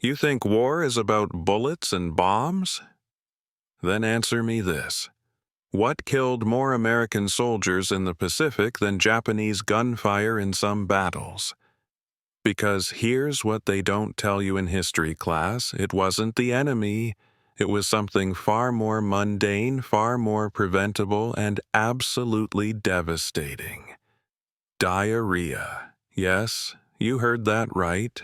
You think war is about bullets and bombs? Then answer me this. What killed more American soldiers in the Pacific than Japanese gunfire in some battles? Because here's what they don't tell you in history class. It wasn't the enemy. It was something far more mundane, far more preventable, and absolutely devastating. Diarrhea. Yes, you heard that right.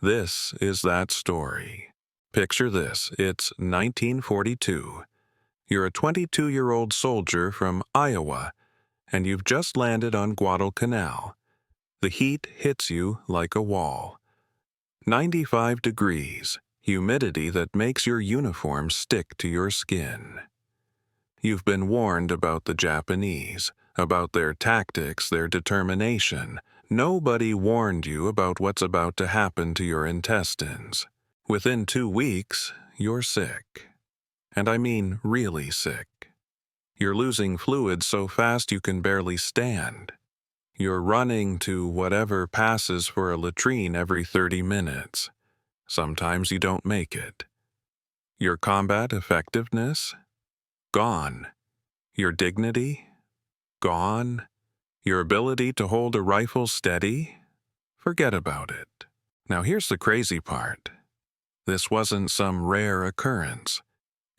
This is that story. Picture this. It's 1942. You're a 22-year-old soldier from Iowa, and you've just landed on Guadalcanal. The heat hits you like a wall. 95 degrees, humidity that makes your uniform stick to your skin. You've been warned about the Japanese, about their tactics, their determination. Nobody warned you about what's about to happen to your intestines. Within 2 weeks, you're sick. And I mean really sick. You're losing fluid so fast you can barely stand. You're running to whatever passes for a latrine every 30 minutes. Sometimes you don't make it. Your combat effectiveness? Gone. Your dignity? Gone. Your ability to hold a rifle steady? Forget about it. Now here's the crazy part. This wasn't some rare occurrence.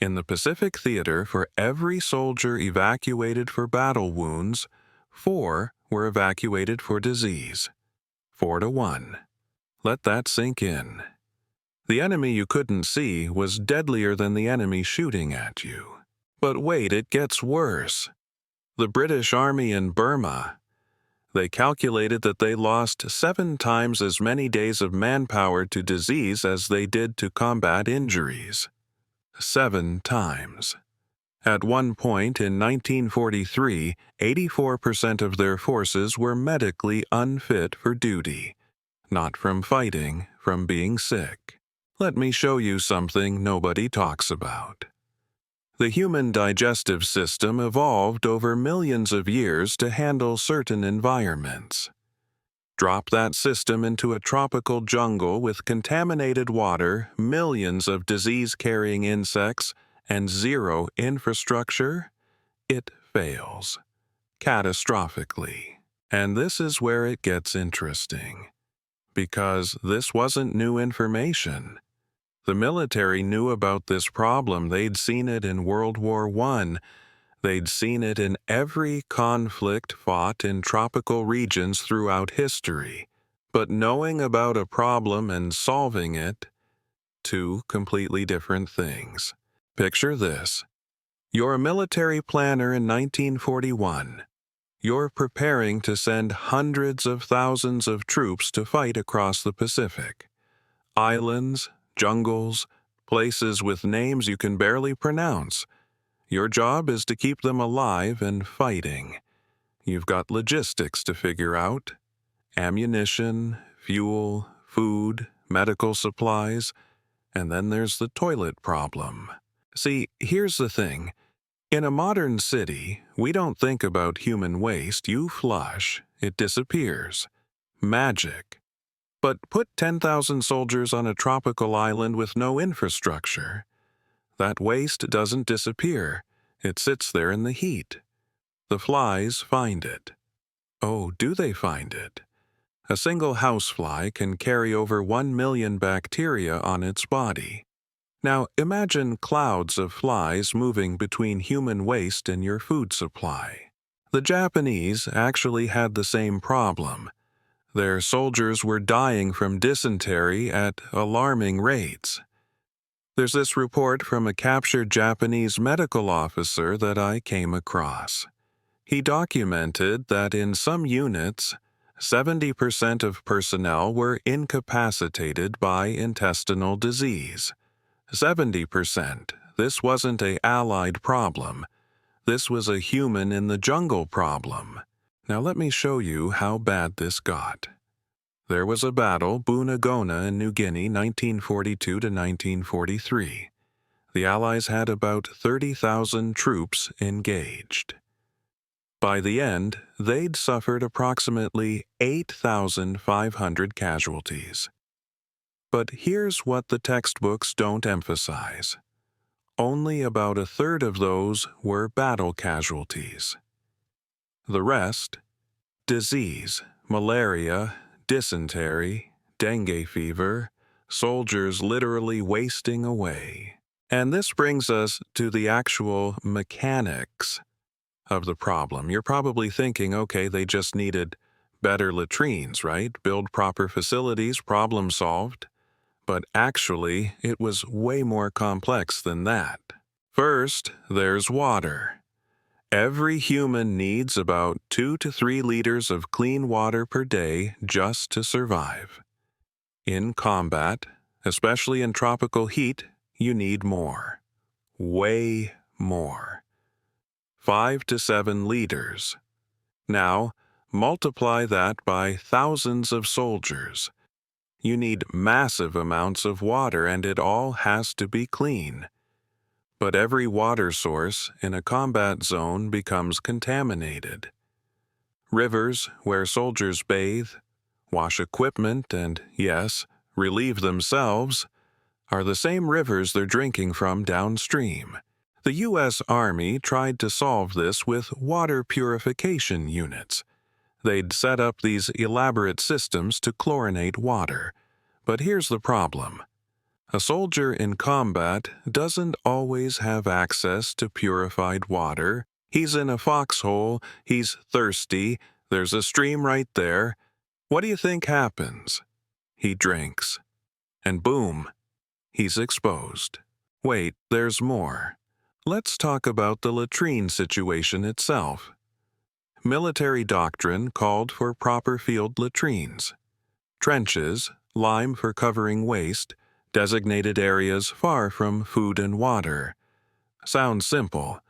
In the Pacific Theater, for every soldier evacuated for battle wounds, 4 were evacuated for disease. 4 to 1. Let that sink in. The enemy you couldn't see was deadlier than the enemy shooting at you. But wait, it gets worse. The British Army in Burma. They calculated that they lost 7 times as many days of manpower to disease as they did to combat injuries. 7 times. At one point in 1943, 84% of their forces were medically unfit for duty. Not from fighting, from being sick. Let me show you something nobody talks about. The human digestive system evolved over millions of years to handle certain environments. Drop that system into a tropical jungle with contaminated water, millions of disease-carrying insects, and zero infrastructure, it fails. Catastrophically. And this is where it gets interesting. Because this wasn't new information. The military knew about this problem. They'd seen it in World War I. They'd seen it in every conflict fought in tropical regions throughout history. But knowing about a problem and solving it, 2 completely different things. Picture this. You're a military planner in 1941. You're preparing to send hundreds of thousands of troops to fight across the Pacific. Islands, jungles, places with names you can barely pronounce. Your job is to keep them alive and fighting. You've got logistics to figure out. Ammunition, fuel, food, medical supplies, and then there's the toilet problem. See, here's the thing. In a modern city, we don't think about human waste. You flush, it disappears. Magic. But put 10,000 soldiers on a tropical island with no infrastructure. That waste doesn't disappear. It sits there in the heat. The flies find it. Oh, do they find it? A single housefly can carry over 1 million bacteria on its body. Now imagine clouds of flies moving between human waste and your food supply. The Japanese actually had the same problem. Their soldiers were dying from dysentery at alarming rates. There's this report from a captured Japanese medical officer that I came across. He documented that in some units, 70% of personnel were incapacitated by intestinal disease. 70%. This wasn't an Allied problem. This was a human in the jungle problem. Now let me show you how bad this got. There was a battle, Bunagona in New Guinea, 1942 to 1943. The Allies had about 30,000 troops engaged. By the end, they'd suffered approximately 8,500 casualties. But here's what the textbooks don't emphasize. Only about a third of those were battle casualties. The rest, disease, malaria, dysentery, dengue fever, soldiers literally wasting away. And this brings us to the actual mechanics of the problem. You're probably thinking, okay, they just needed better latrines, right? Build proper facilities, problem solved. But actually, it was way more complex than that. First, there's water. Every human needs about 2 to 3 liters of clean water per day just to survive. In combat, especially in tropical heat, you need more. Way more. 5 to 7 liters. Now, multiply that by thousands of soldiers. You need massive amounts of water, and it all has to be clean. But every water source in a combat zone becomes contaminated. Rivers where soldiers bathe, wash equipment, and, yes, relieve themselves, are the same rivers they're drinking from downstream. The U.S. Army tried to solve this with water purification units. They'd set up these elaborate systems to chlorinate water. But here's the problem. A soldier in combat doesn't always have access to purified water. He's in a foxhole, he's thirsty, there's a stream right there. What do you think happens? He drinks. And boom, he's exposed. Wait, there's more. Let's talk about the latrine situation itself. Military doctrine called for proper field latrines. Trenches, lime for covering waste, designated areas far from food and water. Sounds simple,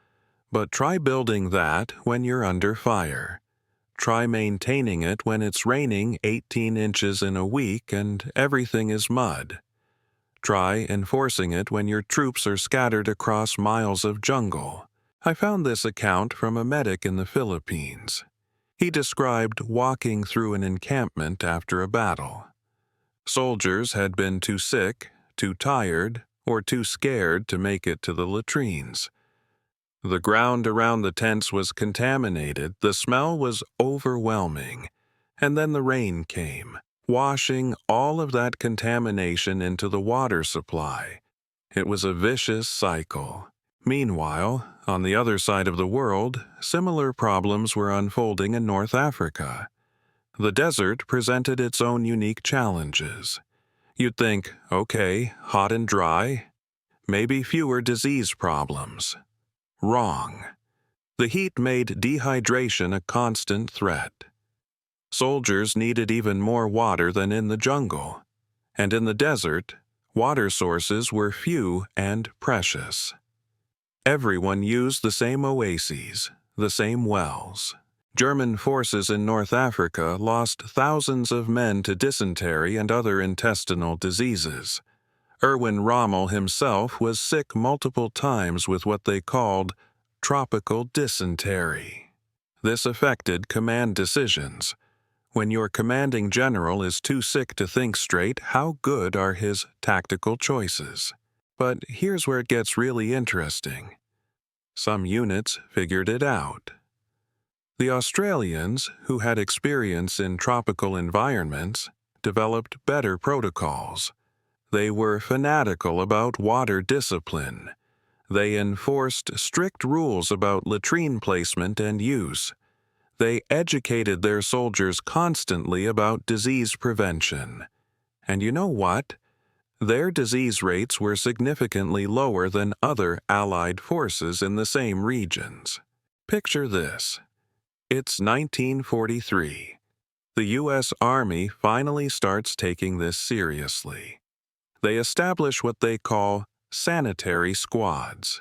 but try building that when you're under fire. Try maintaining it when it's raining 18 inches in a week and everything is mud. Try enforcing it when your troops are scattered across miles of jungle. I found this account from a medic in the Philippines. He described walking through an encampment after a battle. Soldiers had been too sick, too tired, or too scared to make it to the latrines. The ground around the tents was contaminated, the smell was overwhelming, and then the rain came, washing all of that contamination into the water supply. It was a vicious cycle. Meanwhile, on the other side of the world, similar problems were unfolding in North Africa. The desert presented its own unique challenges. You'd think, okay, hot and dry, maybe fewer disease problems. Wrong. The heat made dehydration a constant threat. Soldiers needed even more water than in the jungle. And in the desert, water sources were few and precious. Everyone used the same oases, the same wells. German forces in North Africa lost thousands of men to dysentery and other intestinal diseases. Erwin Rommel himself was sick multiple times with what they called tropical dysentery. This affected command decisions. When your commanding general is too sick to think straight, how good are his tactical choices? But here's where it gets really interesting. Some units figured it out. The Australians, who had experience in tropical environments, developed better protocols. They were fanatical about water discipline. They enforced strict rules about latrine placement and use. They educated their soldiers constantly about disease prevention. And you know what? Their disease rates were significantly lower than other Allied forces in the same regions. Picture this. It's 1943. The U.S. Army finally starts taking this seriously. They establish what they call sanitary squads.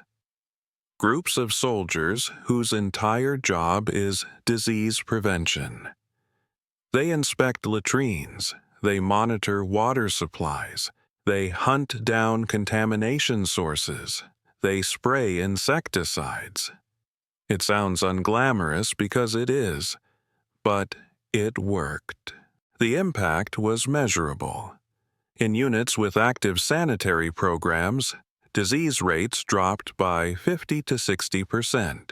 Groups of soldiers whose entire job is disease prevention. They inspect latrines, they monitor water supplies, they hunt down contamination sources, they spray insecticides. It sounds unglamorous because it is, but it worked. The impact was measurable. In units with active sanitary programs, disease rates dropped by 50 to 60%.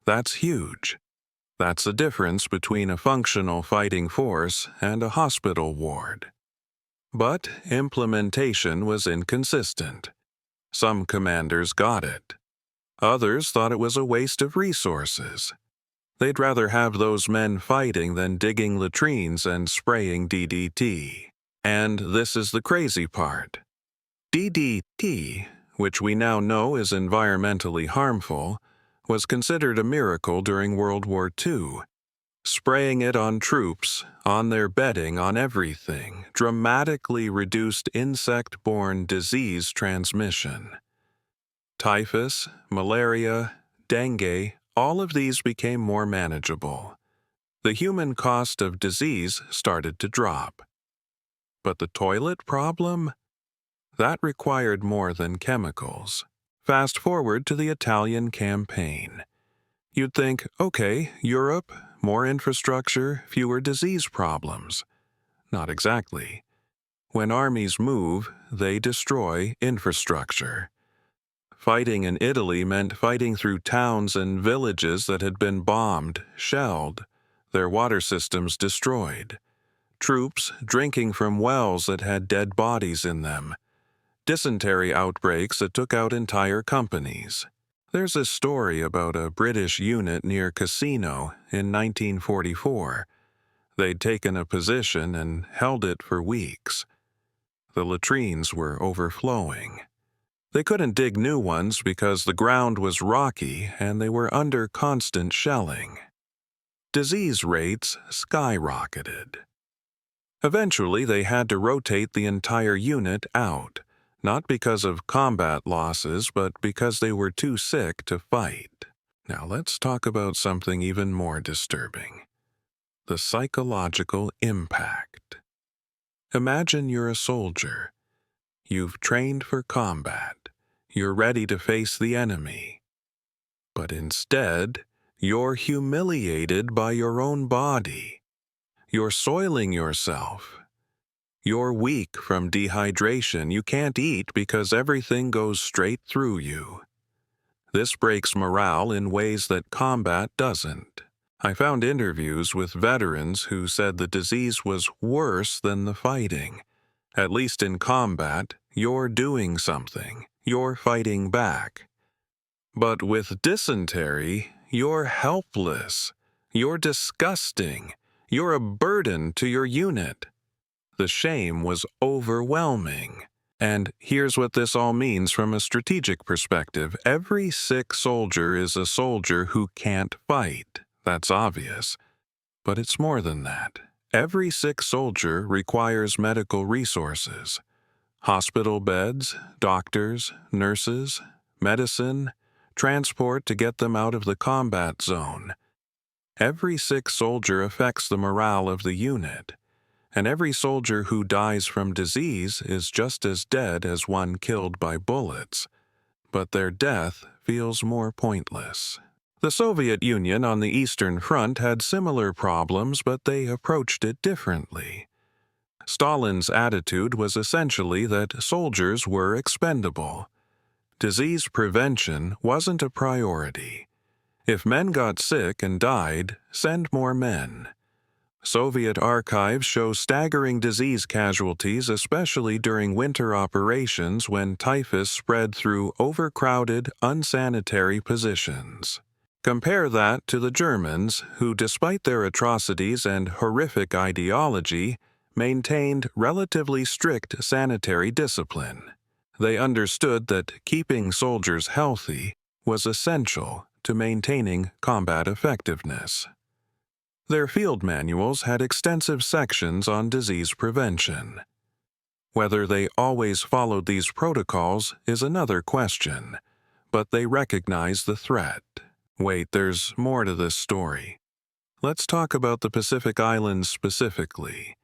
That's huge. That's the difference between a functional fighting force and a hospital ward. But implementation was inconsistent. Some commanders got it. Others thought it was a waste of resources. They'd rather have those men fighting than digging latrines and spraying DDT. And this is the crazy part. DDT, which we now know is environmentally harmful, was considered a miracle during World War II. Spraying it on troops, on their bedding, on everything, dramatically reduced insect-borne disease transmission. Typhus, malaria, dengue, all of these became more manageable. The human cost of disease started to drop. But the toilet problem? That required more than chemicals. Fast forward to the Italian campaign. You'd think, okay, Europe, more infrastructure, fewer disease problems. Not exactly. When armies move, they destroy infrastructure. Fighting in Italy meant fighting through towns and villages that had been bombed, shelled, their water systems destroyed. Troops drinking from wells that had dead bodies in them. Dysentery outbreaks that took out entire companies. There's a story about a British unit near Cassino in 1944. They'd taken a position and held it for weeks. The latrines were overflowing. They couldn't dig new ones because the ground was rocky and they were under constant shelling. Disease rates skyrocketed. Eventually, they had to rotate the entire unit out, not because of combat losses, but because they were too sick to fight. Now let's talk about something even more disturbing: the psychological impact. Imagine you're a soldier. You've trained for combat. You're ready to face the enemy. But instead, you're humiliated by your own body. You're soiling yourself. You're weak from dehydration. You can't eat because everything goes straight through you. This breaks morale in ways that combat doesn't. I found interviews with veterans who said the disease was worse than the fighting. At least in combat, you're doing something. You're fighting back. But with dysentery, you're helpless. You're disgusting. You're a burden to your unit. The shame was overwhelming. And here's what this all means from a strategic perspective. Every sick soldier is a soldier who can't fight. That's obvious. But it's more than that. Every sick soldier requires medical resources. Hospital beds, doctors, nurses, medicine, transport to get them out of the combat zone. Every sick soldier affects the morale of the unit, and every soldier who dies from disease is just as dead as one killed by bullets, but their death feels more pointless. The Soviet Union on the Eastern Front had similar problems, but they approached it differently. Stalin's attitude was essentially that soldiers were expendable. Disease prevention wasn't a priority. If men got sick and died, send more men. Soviet archives show staggering disease casualties, especially during winter operations when typhus spread through overcrowded, unsanitary positions. Compare that to the Germans, who, despite their atrocities and horrific ideology, maintained relatively strict sanitary discipline. They understood that keeping soldiers healthy was essential to maintaining combat effectiveness. Their field manuals had extensive sections on disease prevention. Whether they always followed these protocols is another question, but they recognized the threat. Wait, there's more to this story. Let's talk about the Pacific Islands specifically.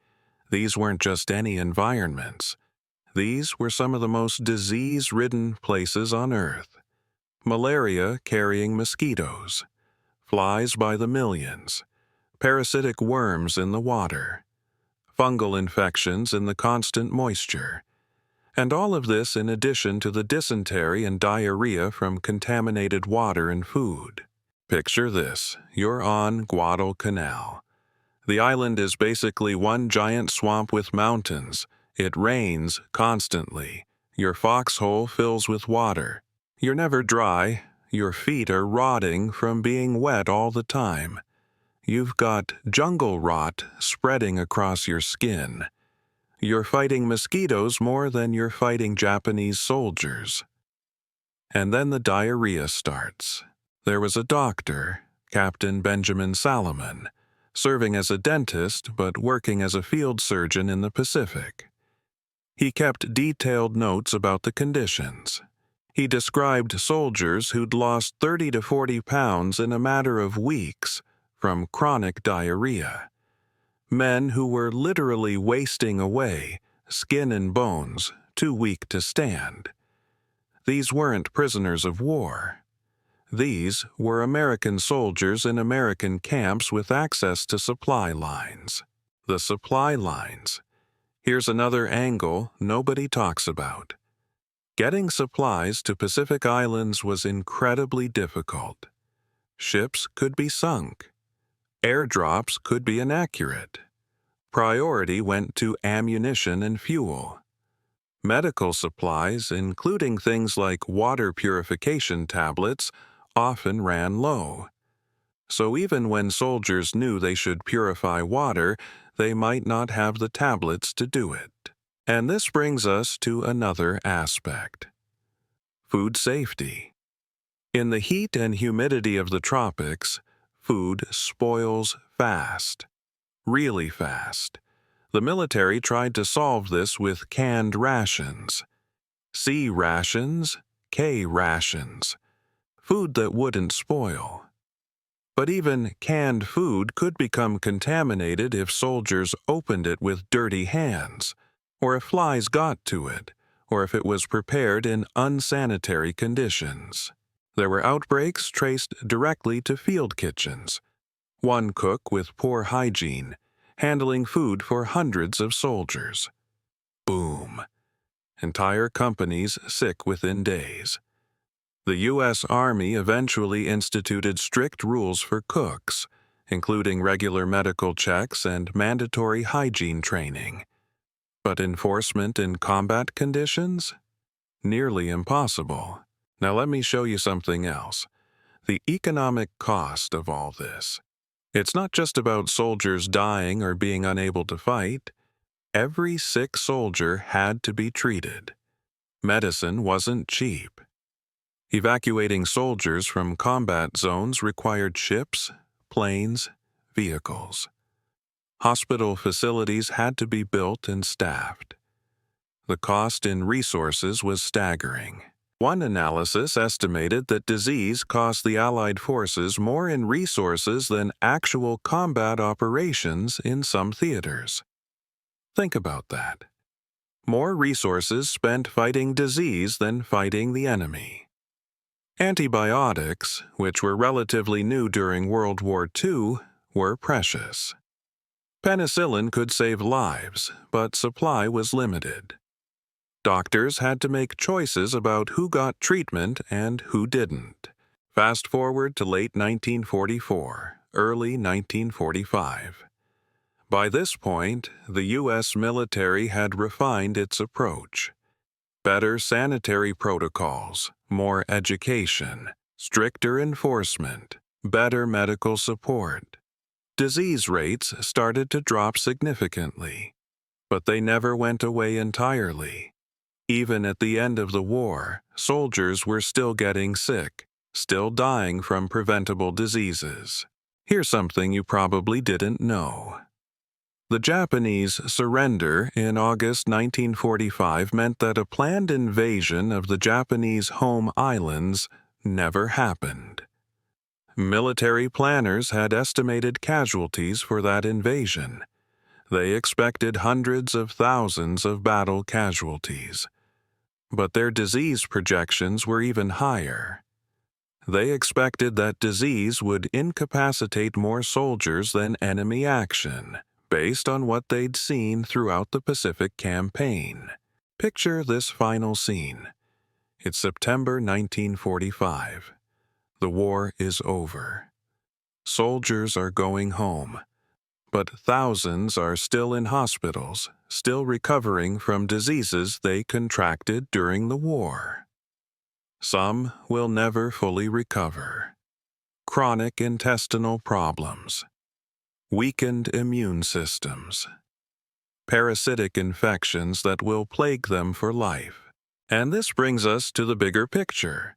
These weren't just any environments. These were some of the most disease-ridden places on Earth. Malaria carrying mosquitoes, flies by the millions, parasitic worms in the water, fungal infections in the constant moisture. And all of this in addition to the dysentery and diarrhea from contaminated water and food. Picture this: you're on Guadalcanal. The island is basically one giant swamp with mountains. It rains constantly. Your foxhole fills with water. You're never dry. Your feet are rotting from being wet all the time. You've got jungle rot spreading across your skin. You're fighting mosquitoes more than you're fighting Japanese soldiers. And then the diarrhea starts. There was a doctor, Captain Benjamin Salomon, serving as a dentist but working as a field surgeon in the Pacific. He kept detailed notes about the conditions. He described soldiers who'd lost 30 to 40 pounds in a matter of weeks from chronic diarrhea. Men who were literally wasting away, skin and bones, too weak to stand. These weren't prisoners of war. These were American soldiers in American camps with access to supply lines. The supply lines. Here's another angle nobody talks about. Getting supplies to Pacific Islands was incredibly difficult. Ships could be sunk. Airdrops could be inaccurate. Priority went to ammunition and fuel. Medical supplies, including things like water purification tablets, often ran low. So even when soldiers knew they should purify water, they might not have the tablets to do it. And this brings us to another aspect: food safety. In the heat and humidity of the tropics, food spoils fast. Really fast. The military tried to solve this with canned rations. C rations, K rations. Food that wouldn't spoil. But even canned food could become contaminated if soldiers opened it with dirty hands, or if flies got to it, or if it was prepared in unsanitary conditions. There were outbreaks traced directly to field kitchens. One cook with poor hygiene, handling food for hundreds of soldiers. Boom. Entire companies sick within days. The U.S. Army eventually instituted strict rules for cooks, including regular medical checks and mandatory hygiene training. But enforcement in combat conditions? Nearly impossible. Now let me show you something else. The economic cost of all this. It's not just about soldiers dying or being unable to fight. Every sick soldier had to be treated. Medicine wasn't cheap. Evacuating soldiers from combat zones required ships, planes, vehicles. Hospital facilities had to be built and staffed. The cost in resources was staggering. One analysis estimated that disease cost the Allied forces more in resources than actual combat operations in some theaters. Think about that. More resources spent fighting disease than fighting the enemy. Antibiotics, which were relatively new during World War II, were precious. Penicillin could save lives, but supply was limited. Doctors had to make choices about who got treatment and who didn't. Fast forward to late 1944, early 1945. By this point, the U.S. military had refined its approach. Better sanitary protocols, more education, stricter enforcement, better medical support. Disease rates started to drop significantly, but they never went away entirely. Even at the end of the war, soldiers were still getting sick, still dying from preventable diseases. Here's something you probably didn't know. The Japanese surrender in August 1945 meant that a planned invasion of the Japanese home islands never happened. Military planners had estimated casualties for that invasion. They expected hundreds of thousands of battle casualties. But their disease projections were even higher. They expected that disease would incapacitate more soldiers than enemy action, based on what they'd seen throughout the Pacific Campaign. Picture this final scene. It's September 1945. The war is over. Soldiers are going home, but thousands are still in hospitals, still recovering from diseases they contracted during the war. Some will never fully recover. Chronic intestinal problems, weakened immune systems, parasitic infections that will plague them for life. And this brings us to the bigger picture.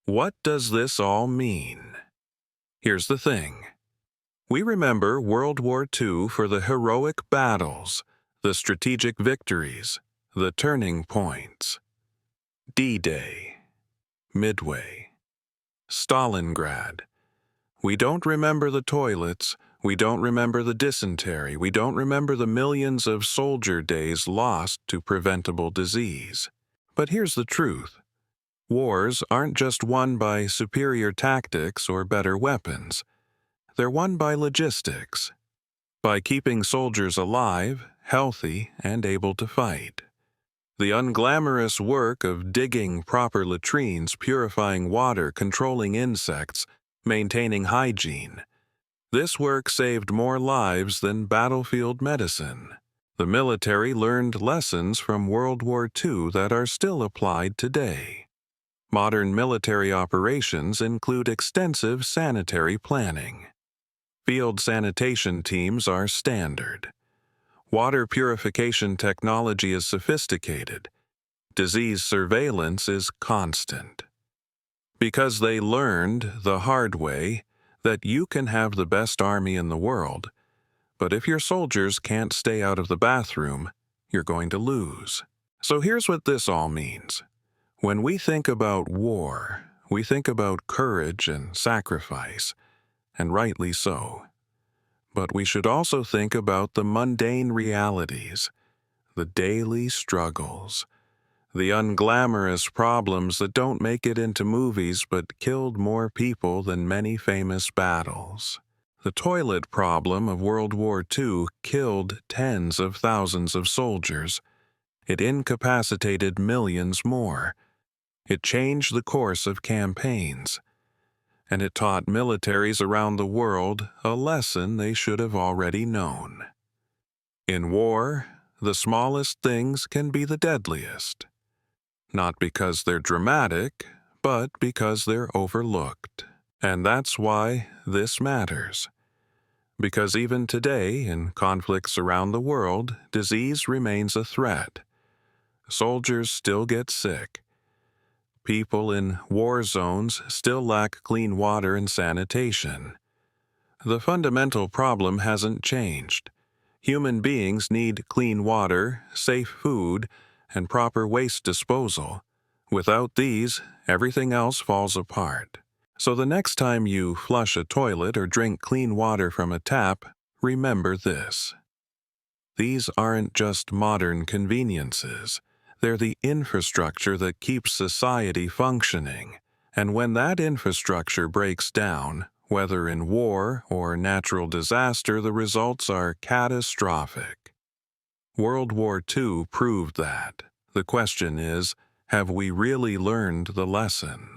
What does this all mean? Here's the thing. We remember World War II for the heroic battles, the strategic victories, the turning points. D-Day, Midway, Stalingrad. We don't remember the toilets, we don't remember the dysentery, we don't remember the millions of soldier days lost to preventable disease. But here's the truth. Wars aren't just won by superior tactics or better weapons. They're won by logistics, by keeping soldiers alive, healthy, and able to fight. The unglamorous work of digging proper latrines, purifying water, controlling insects, maintaining hygiene. This work saved more lives than battlefield medicine. The military learned lessons from World War II that are still applied today. Modern military operations include extensive sanitary planning. Field sanitation teams are standard. Water purification technology is sophisticated. Disease surveillance is constant. Because they learned the hard way that you can have the best army in the world, but if your soldiers can't stay out of the bathroom, you're going to lose. So here's what this all means. When we think about war, we think about courage and sacrifice, and rightly so. But we should also think about the mundane realities, the daily struggles, the unglamorous problems that don't make it into movies but killed more people than many famous battles. The toilet problem of World War II killed tens of thousands of soldiers. It incapacitated millions more. It changed the course of campaigns. And it taught militaries around the world a lesson they should have already known. In war, the smallest things can be the deadliest. Not because they're dramatic, but because they're overlooked. And that's why this matters. Because even today, in conflicts around the world, disease remains a threat. Soldiers still get sick. People in war zones still lack clean water and sanitation. The fundamental problem hasn't changed. Human beings need clean water, safe food, and proper waste disposal. Without these, everything else falls apart. So the next time you flush a toilet or drink clean water from a tap, remember this. These aren't just modern conveniences. They're the infrastructure that keeps society functioning. And when that infrastructure breaks down, whether in war or natural disaster, the results are catastrophic. World War II proved that. The question is, have we really learned the lesson?